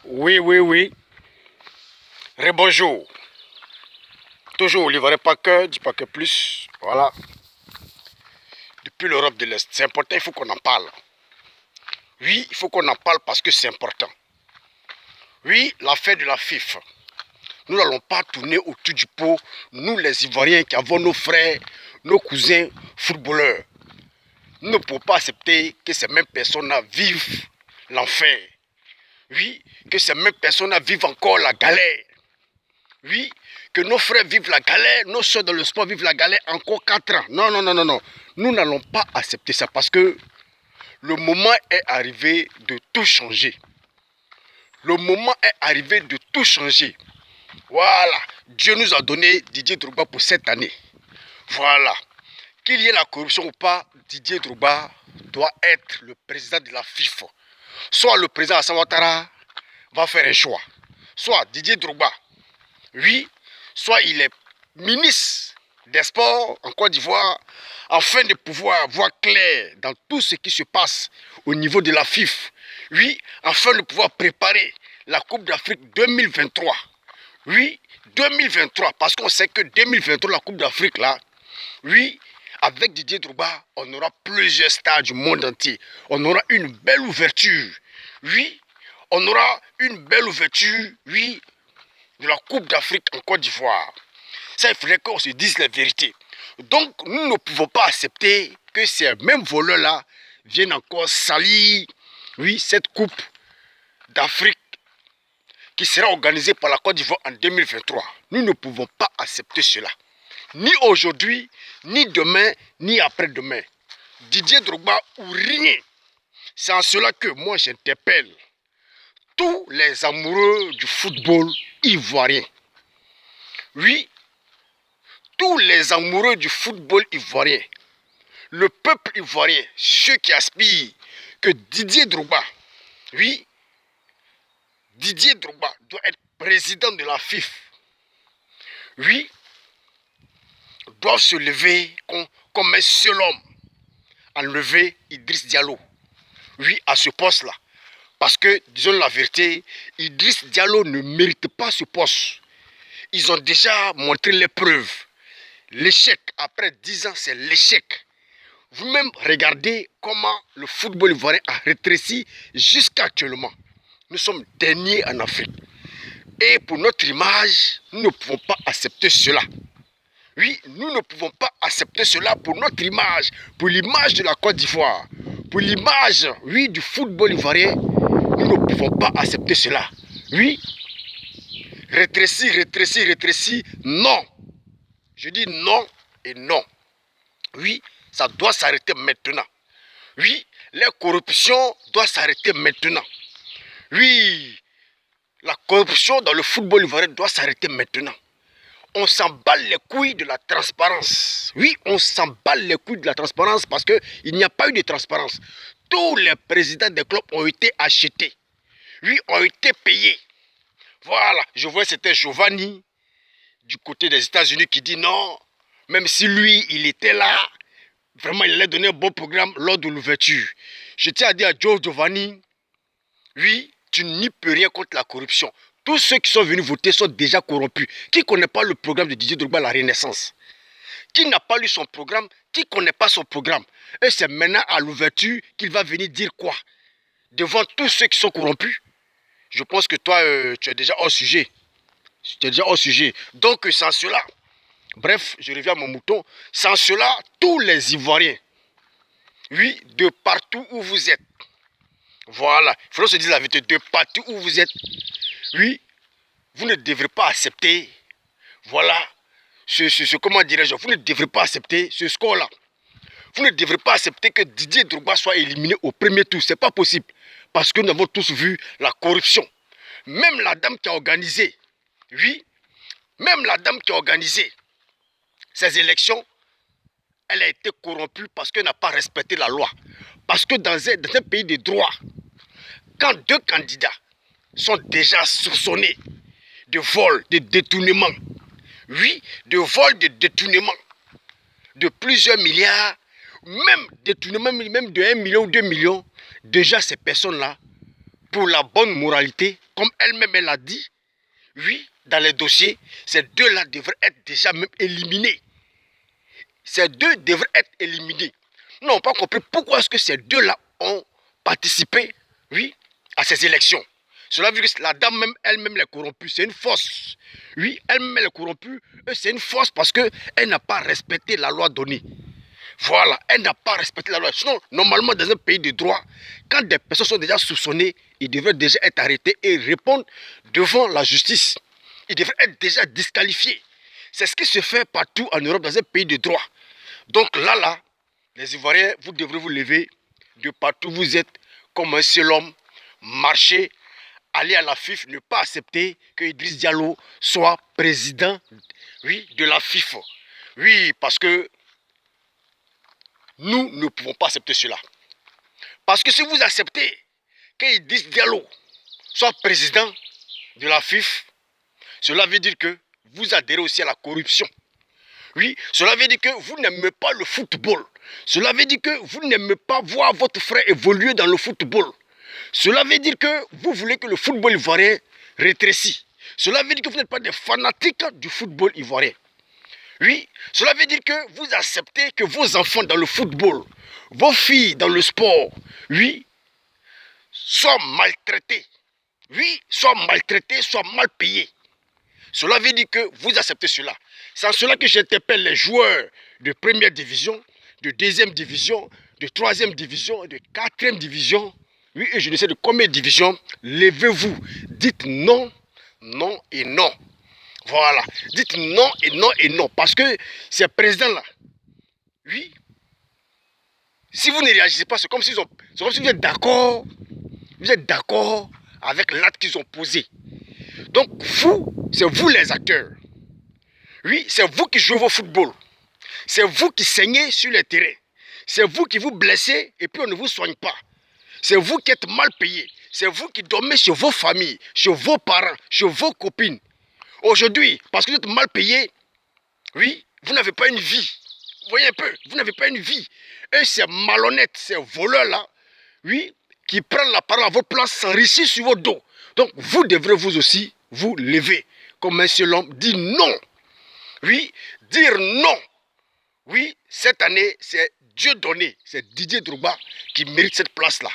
Oui, oui, oui. Rebonjour. Toujours Olivier Paquet, dis pas que plus. Voilà. Depuis l'Europe de l'Est. C'est important, il faut qu'on en parle. Oui, il faut qu'on en parle parce que c'est important. Oui, l'affaire de la FIFA. Nous n'allons pas tourner autour du pot, nous les Ivoiriens qui avons nos frères, nos cousins footballeurs. Nous ne pouvons pas accepter que ces mêmes personnes-là vivent l'enfer. Oui, que ces mêmes personnes-là vivent encore la galère. Oui, que nos frères vivent la galère, nos soeurs dans le sport vivent la galère encore 4 ans. Non, non, non, non, non. Nous n'allons pas accepter ça parce que le moment est arrivé de tout changer. Le moment est arrivé de tout changer. Voilà. Dieu nous a donné Didier Drogba pour cette année. Voilà. Qu'il y ait la corruption ou pas, Didier Drogba doit être le président de la FIFA. Soit le président Alassane Ouattara va faire un choix. Soit Didier Drogba, oui, soit il est ministre des Sports en Côte d'Ivoire, afin de pouvoir voir clair dans tout ce qui se passe au niveau de la FIFA. Oui, afin de pouvoir préparer la Coupe d'Afrique 2023. Oui, 2023, parce qu'on sait que 2023, la Coupe d'Afrique, là, oui, avec Didier Drogba, on aura plusieurs stars du monde entier. On aura une belle ouverture. Oui, on aura une belle ouverture, oui, de la Coupe d'Afrique en Côte d'Ivoire. Ça, il faudrait qu'on se dise la vérité. Donc, nous ne pouvons pas accepter que ces mêmes voleurs-là viennent encore salir, oui, cette Coupe d'Afrique qui sera organisée par la Côte d'Ivoire en 2023. Nous ne pouvons pas accepter cela. Ni aujourd'hui, ni demain, ni après-demain. Didier Drogba ou rien. C'est en cela que moi j'interpelle tous les amoureux du football ivoirien. Oui, tous les amoureux du football ivoirien. Le peuple ivoirien, ceux qui aspirent que Didier Drogba, oui, Didier Drogba doit être président de la FIFA. Oui, doivent se lever comme un seul homme. Enlever Idriss Diallo. Oui, à ce poste-là. Parce que, disons la vérité, Idriss Diallo ne mérite pas ce poste. Ils ont déjà montré les preuves. L'échec, après 10 ans, c'est l'échec. Vous-même regardez comment le football ivoirien a rétréci jusqu'à actuellement. Nous sommes derniers en Afrique. Et pour notre image, nous ne pouvons pas accepter cela. Oui, nous ne pouvons pas accepter cela pour notre image, pour l'image de la Côte d'Ivoire, pour l'image, oui, du football ivoirien. Nous ne pouvons pas accepter cela. Oui, rétrécir, rétrécir, rétrécir, non. Je dis non et non. Oui, ça doit s'arrêter maintenant. Oui, la corruption doit s'arrêter maintenant. Oui, la corruption dans le football ivoirien doit s'arrêter maintenant. On s'emballe les couilles de la transparence. Oui, on s'emballe les couilles de la transparence parce qu'il n'y a pas eu de transparence. Tous les présidents des clubs ont été achetés. Oui, ont été payés. Voilà, je vois c'était Giovanni du côté des États-Unis qui dit non, même si lui, il était là, vraiment, il allait donner un bon programme lors de l'ouverture. Je tiens à dire à Joe Giovanni, oui, tu n'y peux rien contre la corruption. Tous ceux qui sont venus voter sont déjà corrompus. Qui ne connaît pas le programme de Didier Drogba, la Renaissance? Qui n'a pas lu son programme? Qui ne connaît pas son programme? Et c'est maintenant à l'ouverture qu'il va venir dire quoi? Devant tous ceux qui sont corrompus? Je pense que toi, tu es déjà hors sujet. Tu es déjà hors sujet. Donc, sans cela, bref, je reviens à mon mouton. Sans cela, tous les Ivoiriens, oui, de partout où vous êtes, voilà, il faut se dire la vérité, de partout où vous êtes, oui, vous ne devrez pas accepter, voilà, comment dirais-je, vous ne devrez pas accepter ce score-là. Vous ne devrez pas accepter que Didier Drogba soit éliminé au premier tour. Ce n'est pas possible. Parce que nous avons tous vu la corruption. Même la dame qui a organisé, oui, même la dame qui a organisé ces élections, elle a été corrompue parce qu'elle n'a pas respecté la loi. Parce que dans un pays de droit, quand deux candidats sont déjà soupçonnés de vol, de détournement, oui, de vol, de détournement de plusieurs milliards, même détournement, même de 1 million ou 2 millions, déjà ces personnes-là pour la bonne moralité, comme elle-même elle a dit, oui, dans les dossiers, ces deux-là devraient être déjà même éliminés. Ces deux devraient être éliminés. Nous n'avons pas compris pourquoi est-ce que ces deux-là ont participé, oui, à ces élections. Cela veut dire que la dame même, elle-même, elle est corrompue. C'est une force. Oui, elle-même, elle est corrompue. C'est une force parce qu'elle n'a pas respecté la loi donnée. Voilà, elle n'a pas respecté la loi. Sinon, normalement, dans un pays de droit, quand des personnes sont déjà soupçonnées, ils devraient déjà être arrêtés et répondre devant la justice. Ils devraient être déjà disqualifiés. C'est ce qui se fait partout en Europe, dans un pays de droit. Donc là, les Ivoiriens, vous devrez vous lever de partout où vous êtes comme un seul homme, marcher, aller à la FIF, ne pas accepter que Idriss Diallo soit président, oui, de la FIF. Oui, parce que nous ne pouvons pas accepter cela. Parce que si vous acceptez que Idriss Diallo soit président de la FIF, cela veut dire que vous adhérez aussi à la corruption. Oui, cela veut dire que vous n'aimez pas le football. Cela veut dire que vous n'aimez pas voir votre frère évoluer dans le football. Cela veut dire que vous voulez que le football ivoirien rétrécisse. Cela veut dire que vous n'êtes pas des fanatiques du football ivoirien. Oui, cela veut dire que vous acceptez que vos enfants dans le football, vos filles dans le sport, oui, soient maltraités. Oui, soient maltraités, soient mal payés. Cela veut dire que vous acceptez cela. C'est en cela que j'interpelle les joueurs de première division, de deuxième division, de troisième division, de quatrième division. Oui, et je ne sais de combien de divisions. Levez-vous. Dites non, non et non. Voilà. Dites non et non et non. Parce que ces présidents-là, oui, si vous ne réagissez pas, c'est comme si vous êtes d'accord. Vous êtes d'accord avec l'acte qu'ils ont posé. Donc vous, c'est vous les acteurs. Oui, c'est vous qui jouez vos football. C'est vous qui saignez sur les terrains. C'est vous qui vous blessez et puis on ne vous soigne pas. C'est vous qui êtes mal payés. C'est vous qui dormez chez vos familles, chez vos parents, chez vos copines. Aujourd'hui, parce que vous êtes mal payés, oui, vous n'avez pas une vie. Vous voyez un peu, vous n'avez pas une vie. Et ces malhonnêtes, ces voleurs-là, oui, qui prennent la parole à votre place, s'enrichissent sur votre dos. Donc vous devrez vous aussi vous lever comme un seul homme, dire non. Oui, dire non. Oui, cette année, c'est Dieu donné. C'est Didier Drogba qui mérite cette place-là.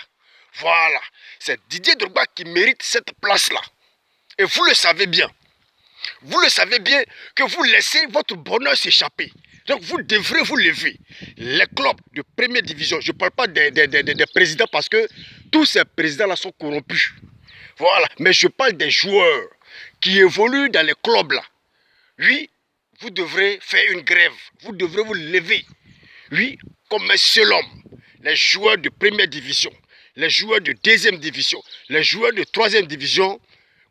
Voilà. C'est Didier Drogba qui mérite cette place-là. Et vous le savez bien. Vous le savez bien que vous laissez votre bonheur s'échapper. Donc vous devrez vous lever. Les clubs de première division, je ne parle pas des présidents parce que tous ces présidents-là sont corrompus. Voilà. Mais je parle des joueurs qui évoluent dans les clubs là. Oui, vous devrez faire une grève. Vous devrez vous lever. Oui, comme un seul homme. Les joueurs de première division, les joueurs de deuxième division, les joueurs de troisième division,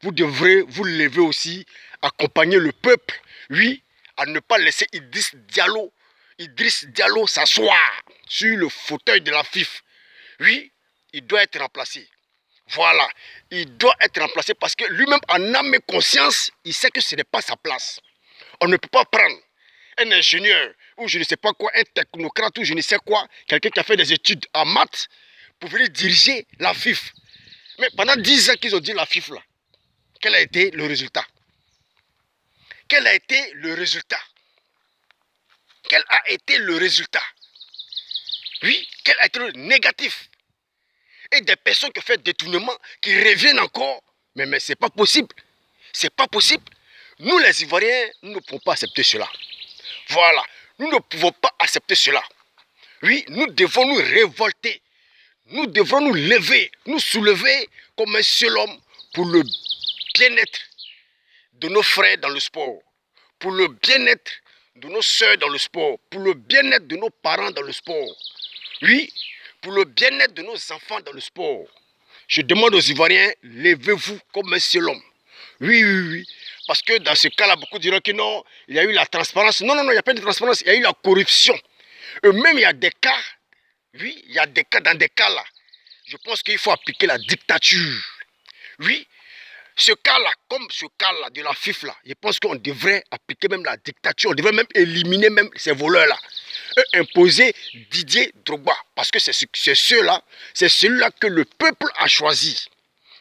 vous devrez vous lever aussi, accompagner le peuple, oui, à ne pas laisser Idriss Diallo s'asseoir sur le fauteuil de la FIF. Oui, il doit être remplacé. Voilà, il doit être remplacé parce que lui-même, en âme et conscience, il sait que ce n'est pas sa place. On ne peut pas prendre un ingénieur ou je ne sais pas quoi, un technocrate ou je ne sais quoi, quelqu'un qui a fait des études en maths pour venir diriger la FIF. Mais pendant 10 ans qu'ils ont dit la FIF là, quel a été le résultat? Quel a été le résultat? Quel a été le résultat? Oui, quel a été le négatif? Et des personnes qui ont fait détournement, qui reviennent encore. Mais ce n'est pas possible. C'est pas possible. Nous les Ivoiriens, nous ne pouvons pas accepter cela. Voilà, nous ne pouvons pas accepter cela. Oui, nous devons nous révolter. Nous devrons nous lever, nous soulever comme un seul homme pour le bien-être de nos frères dans le sport, pour le bien-être de nos soeurs dans le sport, pour le bien-être de nos parents dans le sport. Oui, pour le bien-être de nos enfants dans le sport. Je demande aux Ivoiriens, levez-vous comme un seul homme. Oui, oui, oui. Parce que dans ce cas-là, beaucoup diront que non, il y a eu la transparence. Non, non, non, il n'y a pas de transparence, il y a eu la corruption. Et même il y a des cas, oui, il y a des cas, dans des cas là, je pense qu'il faut appliquer la dictature. Oui, ce cas-là, comme ce cas-là de la FIF là, je pense qu'on devrait appliquer même la dictature, on devrait même éliminer même ces voleurs-là. Et imposer Didier Drogba, parce que c'est ceux-là, c'est celui-là que le peuple a choisi.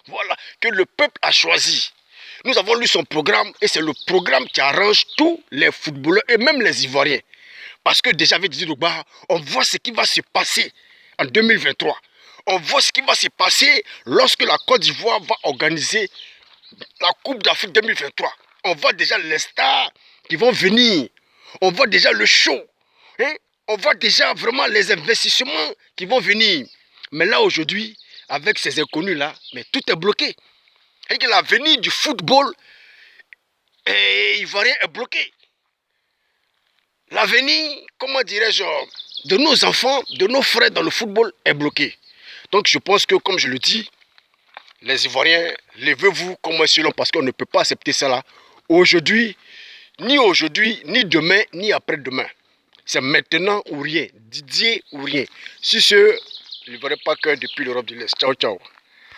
Voilà, que le peuple a choisi. Nous avons lu son programme et c'est le programme qui arrange tous les footballeurs et même les Ivoiriens. Parce que déjà avec Didier Drogba, on voit ce qui va se passer en 2023. On voit ce qui va se passer lorsque la Côte d'Ivoire va organiser la Coupe d'Afrique 2023. On voit déjà les stars qui vont venir. On voit déjà le show. Hein? On voit déjà vraiment les investissements qui vont venir. Mais là aujourd'hui, avec ces inconnus-là, mais tout est bloqué. Et que l'avenir du football ivoirien est bloqué. L'avenir, comment dirais-je, de nos enfants, de nos frères dans le football est bloqué. Donc je pense que, comme je le dis, les Ivoiriens, levez-vous comme un selon parce qu'on ne peut pas accepter cela. Aujourd'hui, ni demain, ni après-demain. C'est maintenant ou rien. Didier ou rien. Sur ce, je ne verrai pas que depuis l'Europe de l'Est. Ciao, ciao.